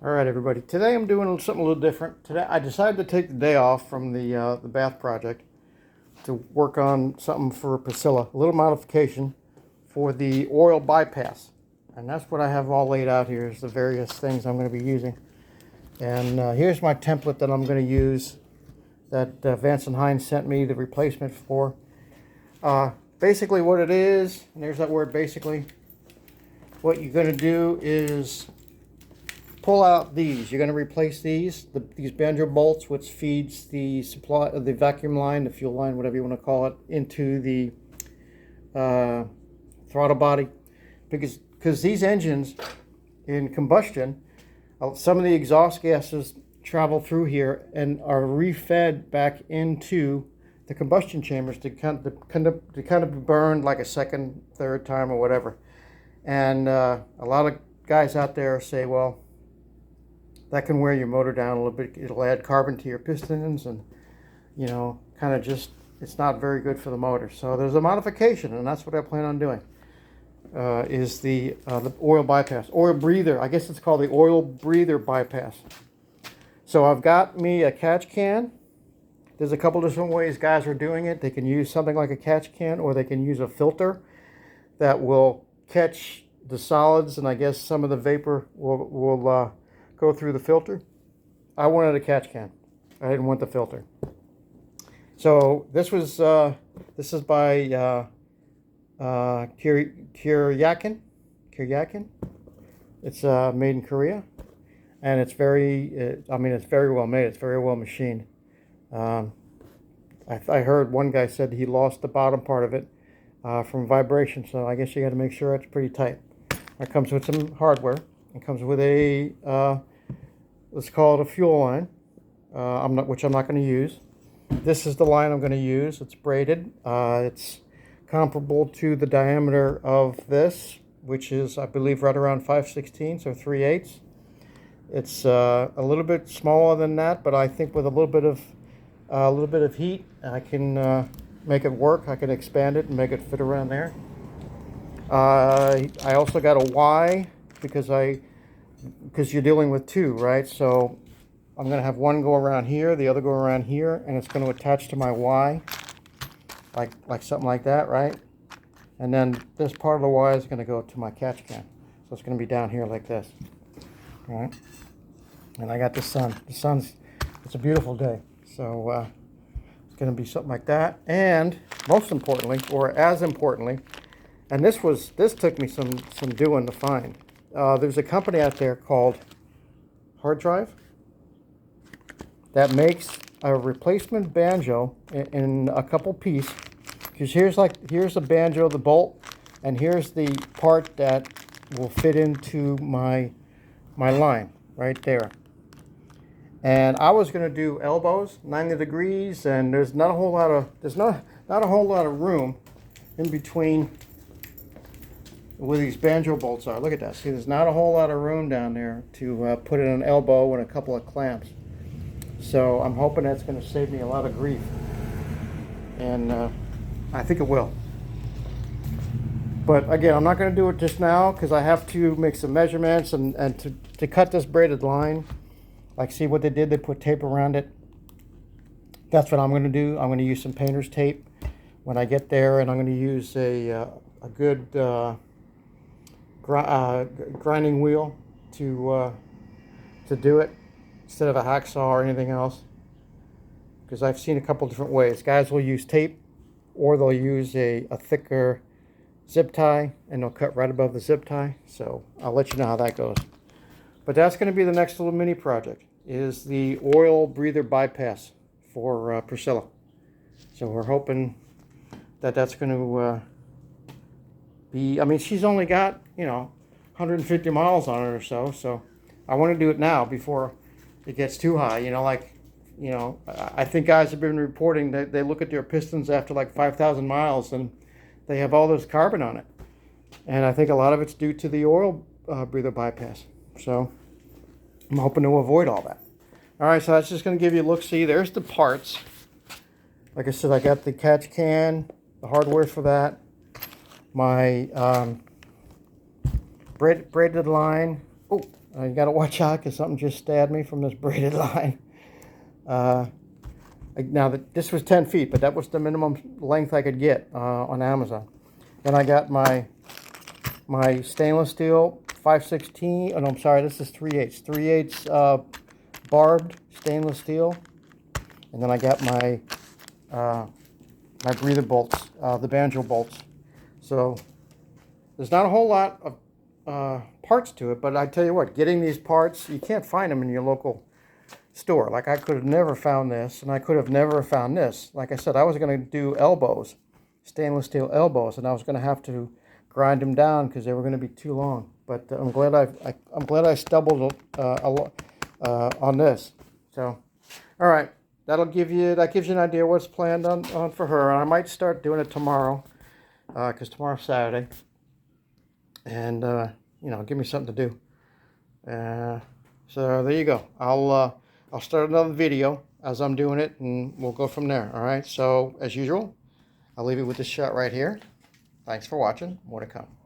All right, everybody. Today I'm doing something a little different. Today I decided to take the day off from the bath project to work on something for Priscilla, a little modification for the oil bypass, and that's what I have all laid out here. Is the various things I'm going to be using, and here's my template that I'm going to use that Vance and Hines sent me the replacement for. Basically, what it is, and there's that word basically. What you're going to do is pull out these. You're going to replace these banjo bolts, which feeds the supply, the vacuum line, the fuel line, whatever you want to call it, into the throttle body, because these engines in combustion, some of the exhaust gases travel through here and are refed back into the combustion chambers to kind of be burned like a second, third time or whatever. And a lot of guys out there say, well, that can wear your motor down a little bit. It'll add carbon to your pistons and, kind of just, it's not very good for the motor. So there's a modification, and that's what I plan on doing, is the oil bypass. Oil breather, I guess it's called the oil breather bypass. So I've got me a catch can. There's a couple different ways guys are doing it. They can use something like a catch can, or they can use a filter that will catch the solids, and I guess some of the vapor will go through the filter. I wanted a catch can. I didn't want the filter. So this is by Kiryakin. It's made in Korea, and it's it's very well made. It's very well machined. I heard one guy said he lost the bottom part of it from vibration, so I guess you got to make sure it's pretty tight. It comes with some hardware. It comes with a let's call it a fuel line, which I'm not going to use. This is the line I'm going to use. It's braided. It's comparable to the diameter of this, which is, I believe, right around 5/16 or 3/8. It's a little bit smaller than that, but I think with a little bit of heat, I can make it work. I can expand it and make it fit around there. I also got a Y because you're dealing with two, right? So I'm going to have one go around here, the other go around here, and it's going to attach to my Y, like something like that, right? And then this part of the Y is going to go to my catch can. So it's going to be down here like this, all right? And I got the sun. It's a beautiful day. So it's going to be something like that. And most importantly, or as importantly, and this took me some doing to find. There's a company out there called Hard Drive that makes a replacement banjo in a couple pieces. Because here's the banjo, the bolt, and here's the part that will fit into my line right there. And I was going to do elbows, 90 degrees, and there's not a whole lot of room in between where these banjo bolts are. Look at that. See, there's not a whole lot of room down there to put in an elbow and a couple of clamps. So I'm hoping that's going to save me a lot of grief. And I think it will. But again, I'm not going to do it just now because I have to make some measurements and to cut this braided line. Like, see what they did? They put tape around it. That's what I'm going to do. I'm going to use some painter's tape when I get there, and I'm going to use a good grinding wheel to do it instead of a hacksaw or anything else. Because I've seen a couple different ways. Guys will use tape, or they'll use a thicker zip tie, and they'll cut right above the zip tie. So I'll let you know how that goes. But that's going to be the next little mini project, is the oil breather bypass for Priscilla. So we're hoping that that's going to be, she's only got, 150 miles on it or so. So I want to do it now before it gets too high. I think guys have been reporting that they look at their pistons after like 5,000 miles and they have all this carbon on it. And I think a lot of it's due to the oil breather bypass. So I'm hoping to avoid all that. All right, so that's just going to give you a look-see. There's the parts. Like I said, I got the catch can, the hardware for that, my braided line. Oh, You got to watch out because something just stabbed me from this braided line. Now, this was 10 feet, but that was the minimum length I could get on Amazon. Then I got my stainless steel 5/16. Oh, no, I'm sorry, this is 3/8. 3/8 barbed stainless steel. And then I got my breather bolts, the banjo bolts. So there's not a whole lot of parts to it, but I tell you what, getting these parts, you can't find them in your local store. Like, I could have never found this, and I could have never found this. Like I said, I was going to do elbows, stainless steel elbows, and I was going to have to grind them down because they were going to be too long. But I'm glad I stumbled on this. So, all right, that gives you an idea what's planned on for her. And I might start doing it tomorrow, because tomorrow's Saturday, and give me something to do. So there you go. I'll start another video as I'm doing it, and we'll go from there. All right. So as usual, I'll leave you with this shot right here. Thanks for watching. More to come.